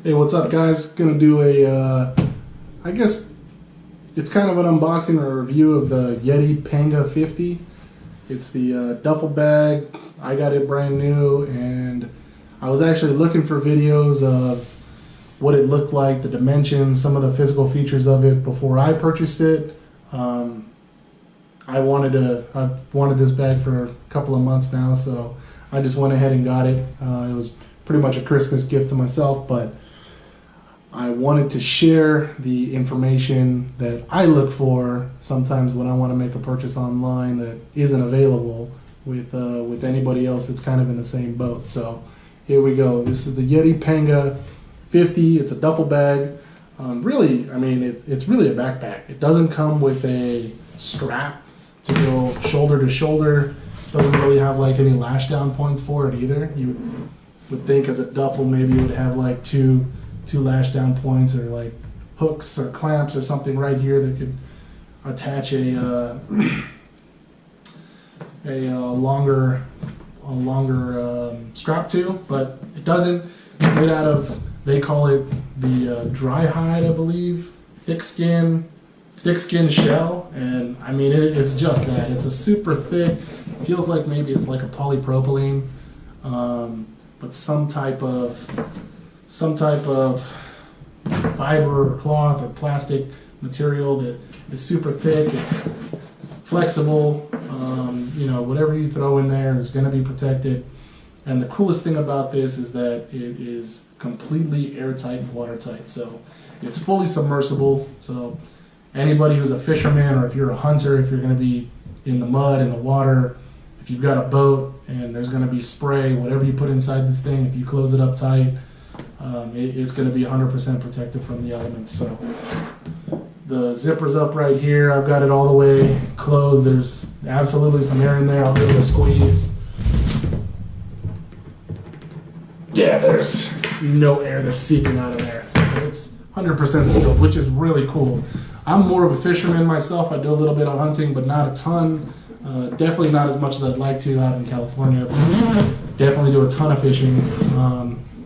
Hey, what's up, guys? Gonna do a, I guess it's kind of an unboxing or a review of the Yeti Panga 50. It's the duffel bag. I got it brand new, and I was actually looking for videos of what it looked like, the dimensions, some of the physical features of it before I purchased it. I've wanted this bag for a couple of months now, so I just went ahead and got it. It was pretty much a Christmas gift to myself, but I wanted to share the information that I look for sometimes when I want to make a purchase online that isn't available with anybody else that's kind of in the same boat. So here we go. This is the Yeti Panga 50. It's a duffel bag. Really, I mean, it's really a backpack. It doesn't come with a strap to go shoulder to shoulder. It doesn't really have like any lash down points for it either. You would think as a duffel maybe you would have like two lash down points or like hooks or clamps or something right here that could attach a longer strap to, but it doesn't. It's made out of, they call it the dry hide, I believe, thick skin shell, and I mean it's just that. It's a super thick, feels like maybe it's like a polypropylene, but some type of fiber or cloth or plastic material that is super thick. It's flexible. You know, whatever you throw in there is going to be protected. And the coolest thing about this is that it is completely airtight and watertight. So it's fully submersible. So anybody who's a fisherman, or if you're a hunter, if you're going to be in the mud, in the water, if you've got a boat and there's going to be spray, whatever you put inside this thing, if you close it up tight, it's going to be 100% protected from the elements. So the zipper's up right here. I've got it all the way closed. There's absolutely some air in there. I'll give it a squeeze. Yeah, there's no air that's seeping out of there. So it's 100% sealed, which is really cool. I'm more of a fisherman myself. I do a little bit of hunting, but not a ton. Definitely not as much as I'd like to out in California. Definitely do a ton of fishing.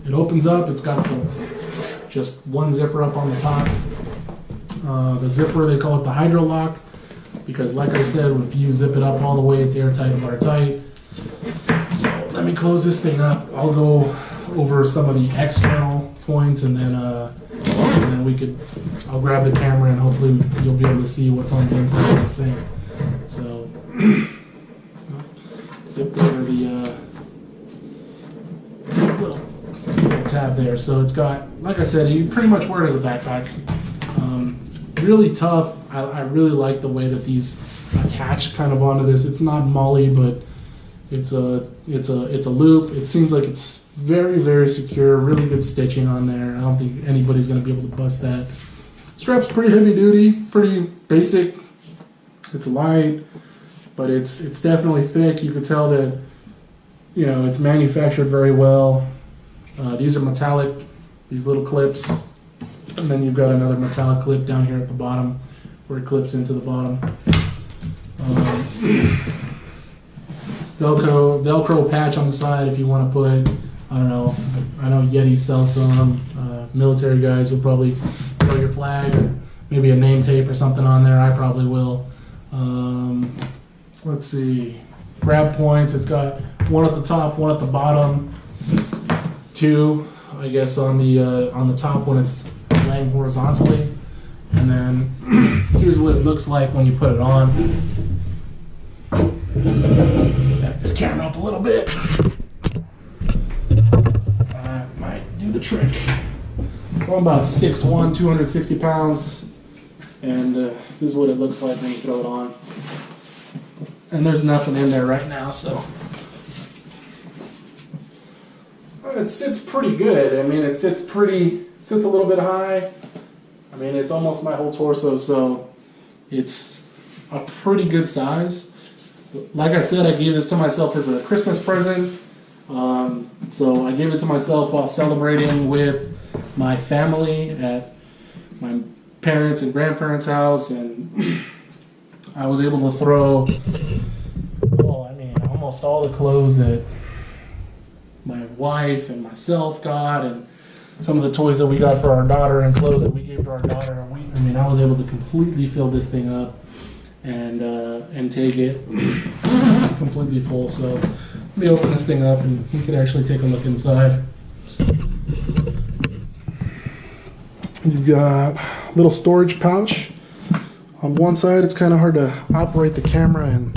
It opens up. It's got just one zipper up on the top. The zipper, they call it the hydro lock, because like I said, if you zip it up all the way, it's airtight and watertight. So let me close this thing up. I'll go over some of the external points, and then I'll grab the camera and hopefully you'll be able to see what's on the inside of this thing. So zip over the little tab there. So it's got, like I said, you pretty much wear it as a backpack. Really tough. I really like the way that these attach kind of onto this. It's not molly, but it's a loop. It seems like it's very, very secure. Really good stitching on there. I don't think anybody's going to be able to bust that. Strap's pretty heavy duty, pretty basic. It's light, but it's definitely thick. You can tell that, you know, it's manufactured very well. These are metallic, these little clips, and then you've got another metallic clip down here at the bottom where it clips into the bottom. Velcro patch on the side if you want to put, I don't know, I know Yeti sells some. Military guys would probably throw your flag or maybe a name tape or something on there. I probably will. Let's see, grab points. It's got one at the top, one at the bottom, two, I guess, on the top when it's laying horizontally, and then here's what it looks like when you put it on. Back this camera up a little bit. That might do the trick. So I'm about 6'1", 260 pounds, and this is what it looks like when you throw it on. And there's nothing in there right now, so it sits pretty good. I mean, it sits a little bit high. I mean, it's almost my whole torso, so it's a pretty good size. Like I said, I gave this to myself as a Christmas present. So I gave it to myself while celebrating with my family at my parents' and grandparents' house, and I was able to throw, almost all the clothes that my wife and myself got, and some of the toys that we got for our daughter and clothes that we gave to our daughter. And I was able to completely fill this thing up and take it completely full. So let me open this thing up and we could actually take a look inside. You've got a little storage pouch. On one side, it's kind of hard to operate the camera and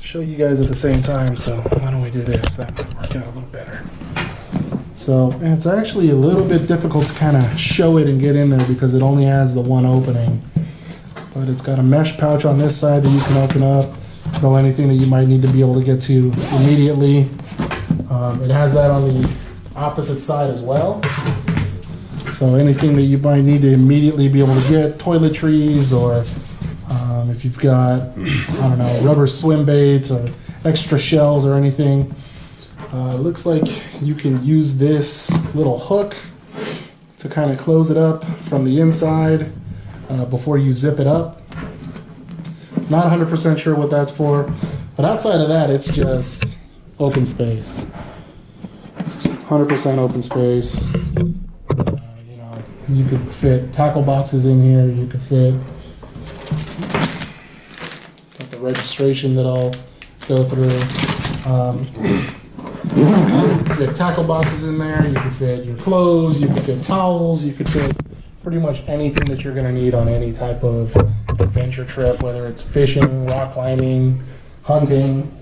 show you guys at the same time, so why don't we do this? That might work out a little better. So it's actually a little bit difficult to kind of show it and get in there because it only has the one opening. But it's got a mesh pouch on this side that you can open up, throw anything that you might need to be able to get to immediately. It has that on the opposite side as well. So anything that you might need to immediately be able to get, toiletries, or if you've got, I don't know, rubber swim baits or extra shells or anything. Looks like you can use this little hook to kind of close it up from the inside before you zip it up. Not 100% sure what that's for, but outside of that, it's just open space. 100% open space. You could fit tackle boxes in here. You could fit, got the registration that I'll go through. You could fit tackle boxes in there. You could fit your clothes. You could fit towels. You could fit pretty much anything that you're going to need on any type of adventure trip, whether it's fishing, rock climbing, hunting,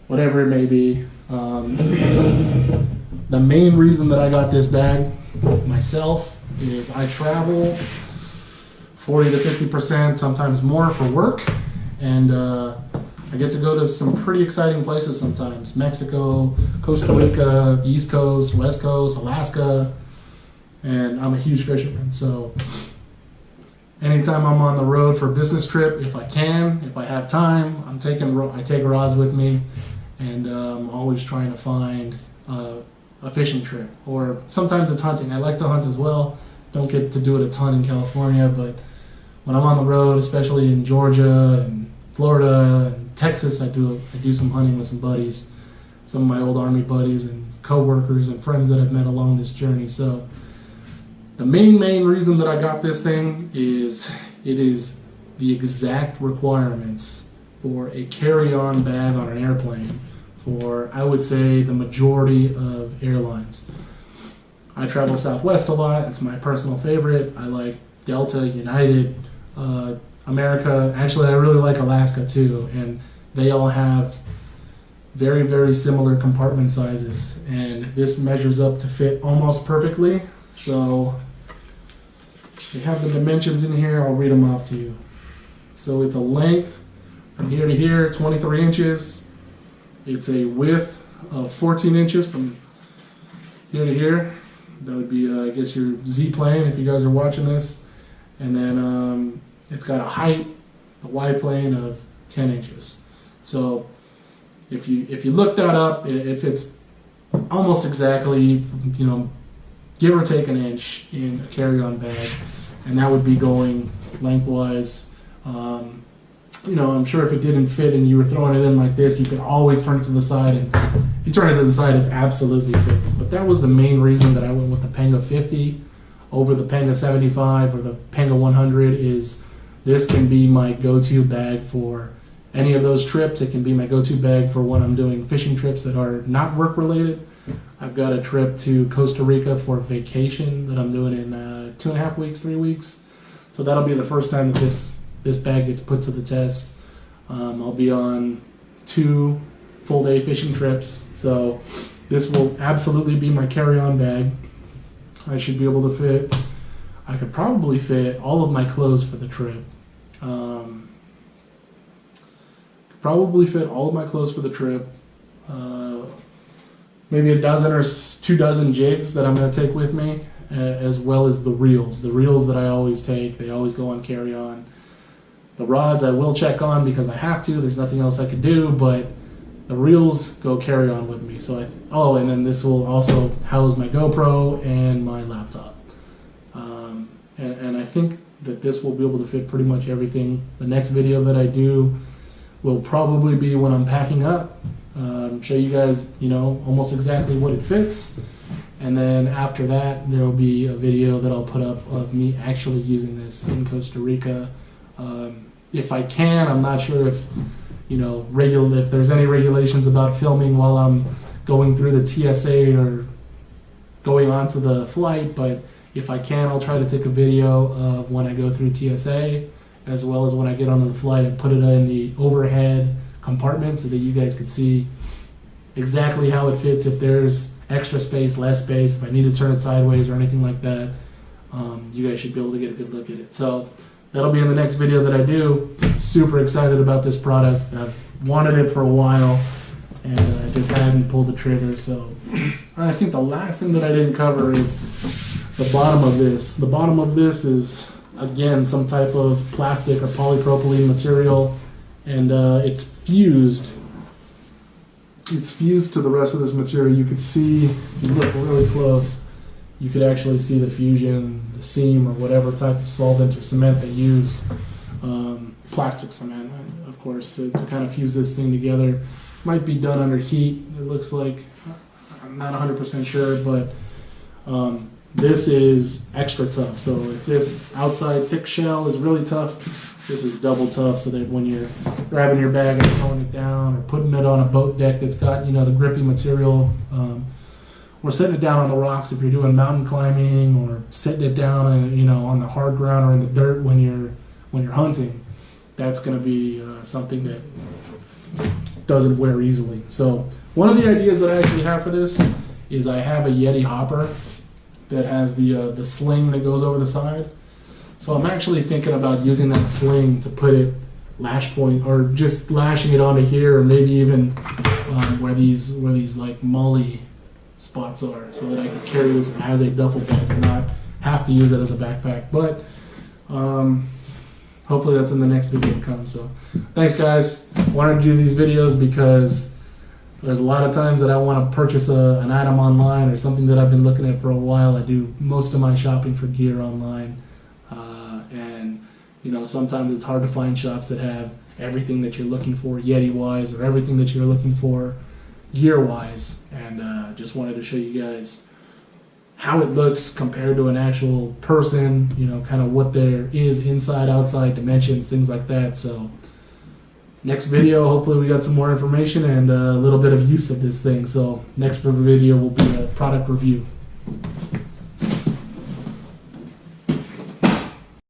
whatever it may be. The main reason that I got this bag myself is I travel 40 to 50%, sometimes more, for work, and I get to go to some pretty exciting places sometimes. Mexico, Costa Rica, East Coast, West Coast, Alaska, and I'm a huge fisherman, so anytime I'm on the road for a business trip, if I can, if I have time, I take rods with me, and I'm always trying to find a fishing trip, or sometimes it's hunting. I like to hunt as well. Don't get to do it a ton in California, but when I'm on the road, especially in Georgia and Florida and Texas, I do some hunting with some buddies, some of my old Army buddies and co-workers and friends that I've met along this journey. So the main reason that I got this thing is it is the exact requirements for a carry-on bag on an airplane for, I would say, the majority of airlines. I travel Southwest a lot. It's my personal favorite. I like Delta, United, America. Actually, I really like Alaska too, and they all have very, very similar compartment sizes, and this measures up to fit almost perfectly. So we have the dimensions in here. I'll read them off to you. So it's a length from here to here, 23 inches. It's a width of 14 inches from here to here. That would be, I guess, your Z-plane if you guys are watching this. And then it's got a height, a Y plane of 10 inches. So if you look that up, it fits almost exactly, give or take an inch in a carry-on bag. And that would be going lengthwise. I'm sure if it didn't fit and you were throwing it in like this, you could always turn it to the side, and if you turn it to the side, it absolutely fits. But that was the main reason that I went with the Panga 50 over the Panga 75 or the Panga 100. Is this can be my go-to bag for any of those trips. It can be my go-to bag for when I'm doing fishing trips that are not work-related. I've got a trip to Costa Rica for vacation that I'm doing in 2.5 weeks, 3 weeks. So that'll be the first time that this bag gets put to the test. I'll be on 2 full-day fishing trips, so this will absolutely be my carry-on bag. I should be able to fit, I could probably fit all of my clothes for the trip. Probably fit all of my clothes for the trip. Maybe a dozen or 2 dozen jigs that I'm going to take with me, as well as the reels. The reels that I always take, they always go on carry-on. The rods I will check on because I have to. There's nothing else I could do, but the reels go carry on with me. So and then this will also house my GoPro and my laptop. And I think that this will be able to fit pretty much everything. The next video that I do will probably be when I'm packing up. Show you guys, almost exactly what it fits. And then after that, there will be a video that I'll put up of me actually using this in Costa Rica. If I can, I'm not sure if, if there's any regulations about filming while I'm going through the TSA or going onto the flight, but if I can, I'll try to take a video of when I go through TSA, as well as when I get onto the flight, and put it in the overhead compartment so that you guys can see exactly how it fits, if there's extra space, less space, if I need to turn it sideways or anything like that. You guys should be able to get a good look at it. So that'll be in the next video that I do. Super excited about this product. I've wanted it for a while, and I just hadn't pulled the trigger. So I think the last thing that I didn't cover is the bottom of this. The bottom of this is, again, some type of plastic or polypropylene material, and it's fused. It's fused to the rest of this material. You could see, if you look really close, you could actually see the fusion, the seam, or whatever type of solvent or cement they use. Plastic cement, of course, to kind of fuse this thing together. Might be done under heat, it looks like. I'm not 100% sure, but this is extra tough. So if this outside thick shell is really tough, this is double tough, so that when you're grabbing your bag and throwing it down, or putting it on a boat deck that's got, the grippy material, or setting it down on the rocks if you're doing mountain climbing, or setting it down, on the hard ground or in the dirt when you're hunting, that's going to be something that doesn't wear easily. So one of the ideas that I actually have for this is I have a Yeti hopper that has the sling that goes over the side. So I'm actually thinking about using that sling to put it lash point, or just lashing it onto here, or maybe even where these like molly spots are, so that I can carry this as a duffel bag and not have to use it as a backpack. But hopefully that's in the next video to come. So thanks, guys. I wanted to do these videos because there's a lot of times that I want to purchase an item online, or something that I've been looking at for a while. I do most of my shopping for gear online, and sometimes it's hard to find shops that have everything that you're looking for Yeti-wise, or everything that you're looking for gear-wise. And just wanted to show you guys how it looks compared to an actual person, kind of what there is inside, outside, dimensions, things like that. So next video, hopefully we got some more information and a little bit of use of this thing. So next video will be a product review.